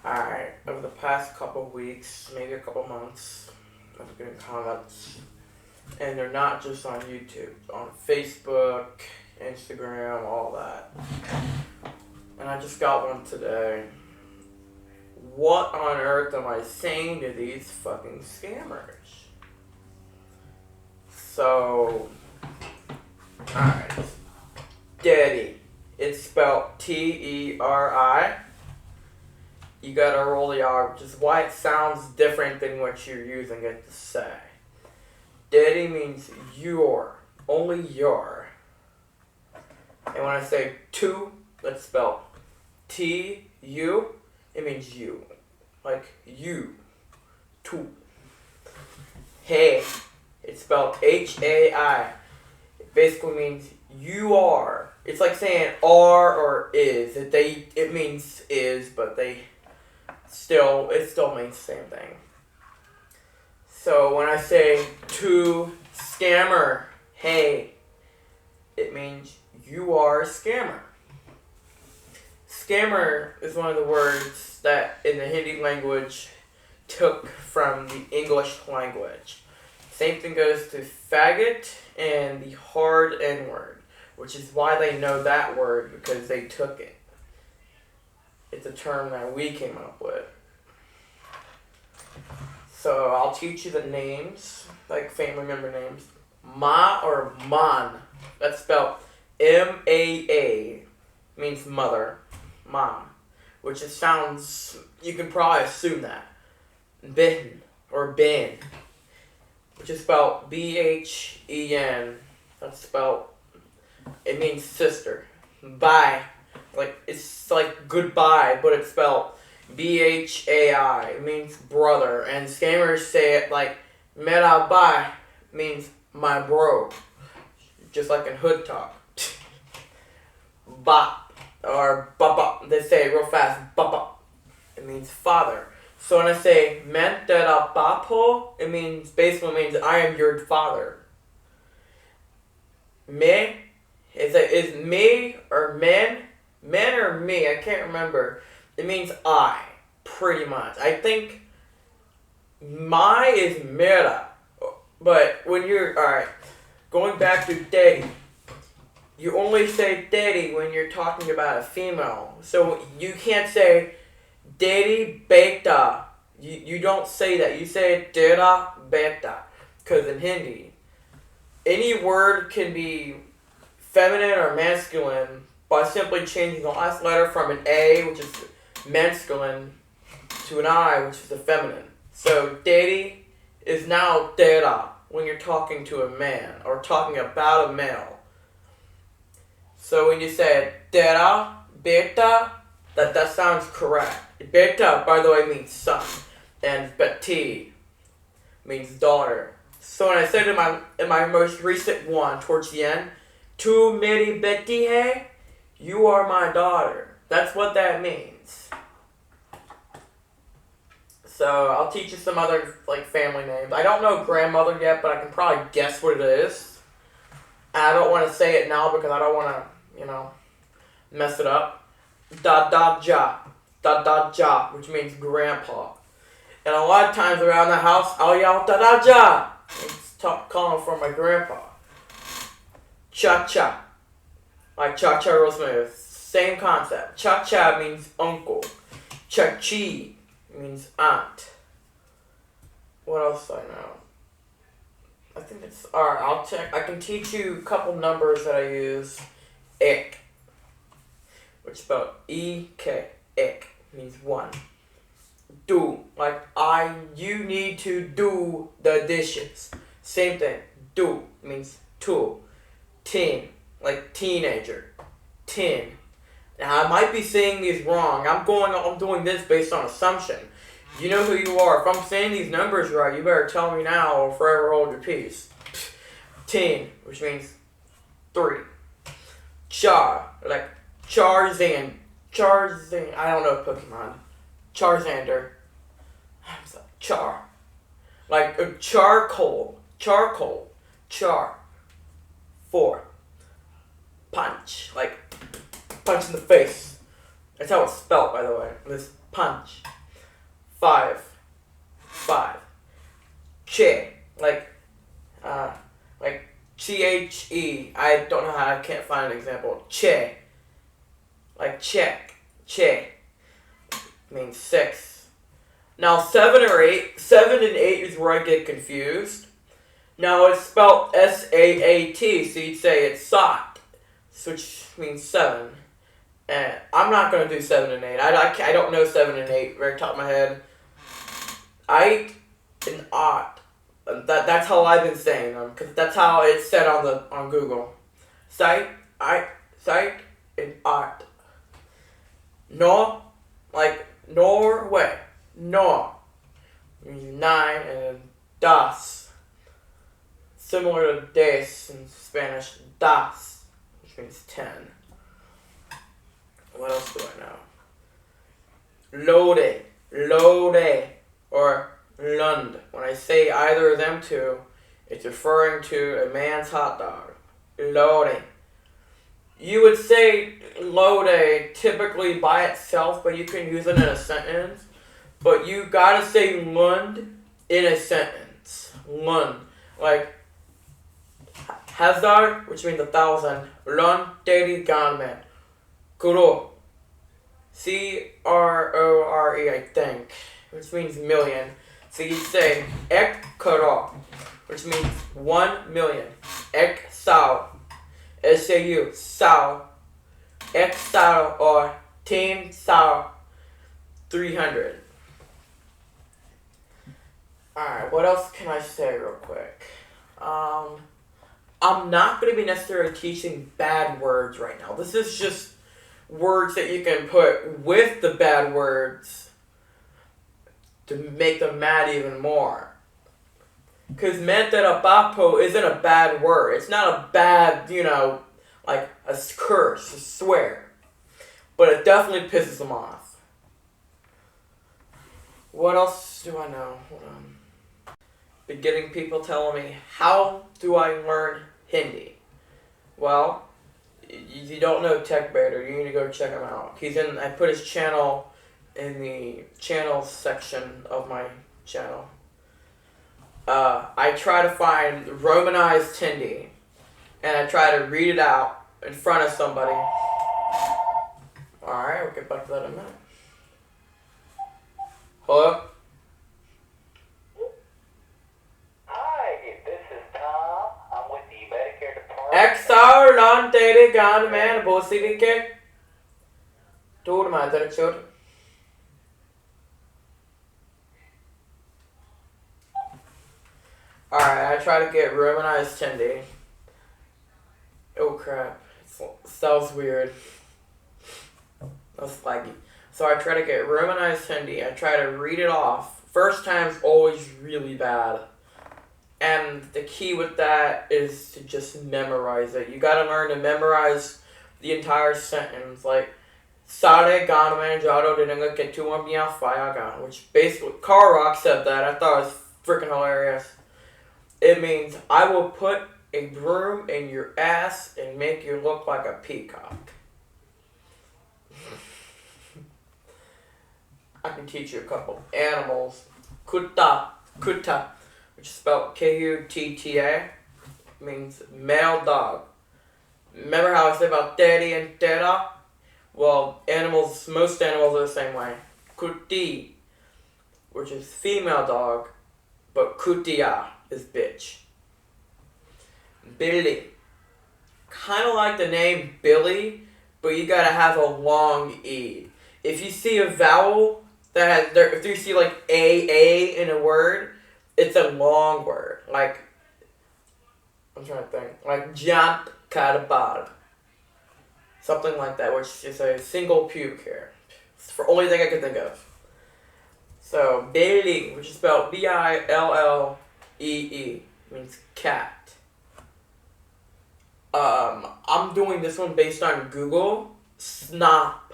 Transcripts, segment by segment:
Alright, over the past couple weeks, maybe a couple months, I've been getting comments, and they're not just on YouTube, on Facebook, Instagram, all that. And I just got one today. What on earth am I saying to these fucking scammers? So, alright. Teddy. It's spelled T-E-R-I. You gotta roll the R, which is why it sounds different than what you're using it to say. Daddy means your, only your. And when I say to, that's spelled T-U, it means you. Like you. To. Hey, it's spelled H-A-I. It basically means you are. It's like saying are or is. It means is, but it still means the same thing. So when I say to scammer, hey, it means you are a scammer. Scammer is one of the words that in the Hindi language took from the English language. Same thing goes to faggot and the hard N word, which is why they know that word, because they took it. It's a term that we came up with. So I'll teach you the names, like family member names. Ma or Man. That's spelled M-A-A. Means mother. Mom. Which it sounds, you can probably assume that. Bin or Bin. Which is spelled B-H-E-N. That's spelled, it means sister. Bye. Like, it's like goodbye, but it's spelled B-H-A-I. It means brother. And scammers say it like mera bye means my bro. Just like in hood talk. Bop or bop. They say it real fast. Bop. It means father. So when I say men tera bapo, it basically means I am your father. Me is me or men or me, I can't remember. It means I, pretty much. I think my is mera. But when you're, alright, going back to daddy, you only say daddy when you're talking about a female. So you can't say daddy beta. You don't say that. You say dera beta. Because in Hindi, any word can be feminine or masculine by simply changing the last letter from an A, which is masculine, to an I, which is the feminine. So daddy is now dera when you're talking to a man or talking about a male. So when you say dera beta, that sounds correct. Beta, by the way, means son, and beti means daughter. So when I said in my most recent one towards the end, tu meri beti hai, you are my daughter. That's what that means. So I'll teach you some other like family names. I don't know grandmother yet, but I can probably guess what it is. And I don't want to say it now because I don't want to, mess it up. Da-da-ja, which means grandpa. And a lot of times around the house, I'll yell da-da-ja. It's calling for my grandpa. Cha-cha. Like cha-cha real smooth. Same concept. Cha-cha means uncle. Cha-chi means aunt. What else do I know? I think it's... Alright, I'll check. I can teach you a couple numbers that I use. Ik. Which is spelled E-K. Ik means one. Do. Like, you need to do the dishes. Same thing. Do means two. Teen. Like teenager. Tin. Now, I might be saying these wrong. I'm doing this based on assumption. You know who you are. If I'm saying these numbers right, you better tell me now or forever hold your peace. Tin, which means three. Char, like Charzan. I don't know Pokemon. Charzander. Char. Like a charcoal. Char. 4. Punch. Like punch in the face. That's how it's spelled, by the way. This punch. 5. 5. Che. Like CHE. I don't know how, I can't find an example. Che. Like check. Che. Means 6. Now 7 or 8. 7 and 8 is where I get confused. Now it's spelled S-A-A-T, so you'd say it's sot, which means 7. And I'm not going to do 7 and 8. I don't know 7 and 8 right top of my head. Ait and ot. That's how I've been saying them, because that's how it's said on Google. Sight and art. No, like Norway. No means 9, and then das. Similar to des in Spanish, das, which means 10. What else do I know? Lode, or Lund. When I say either of them two, it's referring to a man's hot dog. Lode. You would say lode typically by itself, but you can use it in a sentence. But you gotta say Lund in a sentence. Lund. Like, Hazard, which means 1,000. Lund daily gunman. Kuro. C-R-O-R-E, I think, which means million. So you say ek karo, which means 1 million. Ek sao. S-A-U. Sao. Ek sao, or 10 sao. 300. Alright, what else can I say real quick? I'm not going to be necessarily teaching bad words right now. This is just words that you can put with the bad words to make them mad even more. Because mente de papo isn't a bad word. It's not a bad, like a curse, a swear. But it definitely pisses them off. What else do I know? Hold on. Been getting people telling me, how do I learn Hindi? Well, you don't know Tech Bader, you need to go check him out. I put his channel in the channels section of my channel. I try to find Romanized Hindi, and I try to read it out in front of somebody. Alright, we'll get back to that in a minute. Hello? XR non tere gan man bosi ke tour mother chur. Alright, I try to get Romanized Hindi. Oh crap. It sounds weird. That's laggy. So I try to get Romanized Hindi. I try to read it off. First time's always really bad. And the key with that is to just memorize it. You gotta learn to memorize the entire sentence. Like, Sare gan manjaro dinanga ketuam biya fayagan. Which basically, Carl Rock said that. I thought it was freaking hilarious. It means, I will put a broom in your ass and make you look like a peacock. I can teach you a couple animals. Kutta, which is spelled K-U-T-T-A, means male dog. Remember how I said about daddy and dada? Well, most animals are the same way. Kuti, which is female dog, but kutia is bitch. Billy, kind of like the name Billy, but you gotta have a long E. If you see a vowel if you see like A in a word, it's a long word. Like, I'm trying to think. Like, jant karabal. Something like that, which is a single pubic hair. It's the only thing I can think of. So, Billy, which is spelled B-I-L-L-E-E, means cat. I'm doing this one based on Google. Snap.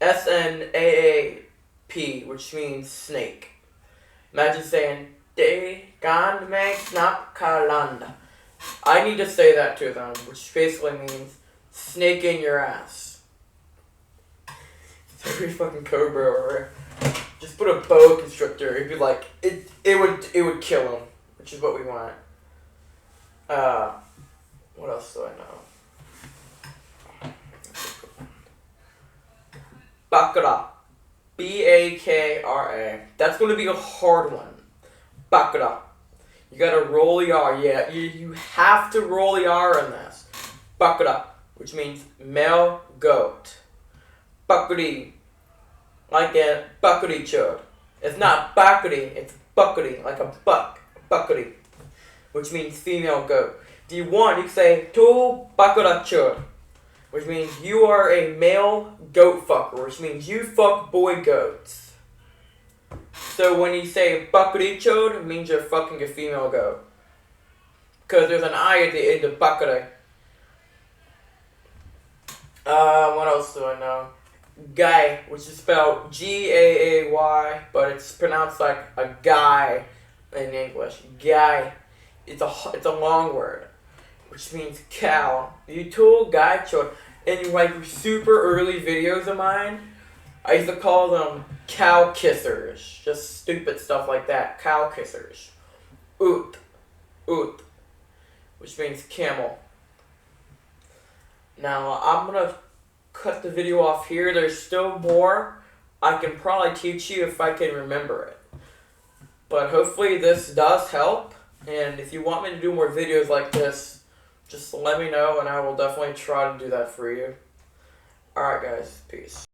S-N-A-A-P, which means snake. Imagine saying, De gan me snap kalanda. I need to say that to them, which basically means snake in your ass. It's every fucking cobra or Just put a boa constrictor. It'd be like it would kill him, which is what we want. What else do I know? Bakura. Bakra. That's going to be a hard one. Bakura. You gotta roll the R. Yeah, you have to roll the R in this. Bakura, which means male goat. Bakuri. Like a bakuri chod. It's not bakuri, it's bakuri, like a buck. Bakuri. Which means female goat. If you want, you can say to bakura chod. Which means you are a male goat fucker, which means you fuck boy goats. So when you say bakuri chod, it means you're fucking a female goat. Because there's an I at the end of bakure. What else do I know? Guy, which is spelled Gaay, but it's pronounced like a guy in English. Guy. It's a long word, which means cow. You told guy chod. In like super early videos of mine, I used to call them cow kissers. Just stupid stuff like that. Cow kissers. Oot. Which means camel. Now, I'm going to cut the video off here. There's still more. I can probably teach you if I can remember it. But hopefully this does help. And if you want me to do more videos like this, just let me know and I will definitely try to do that for you. Alright guys, peace.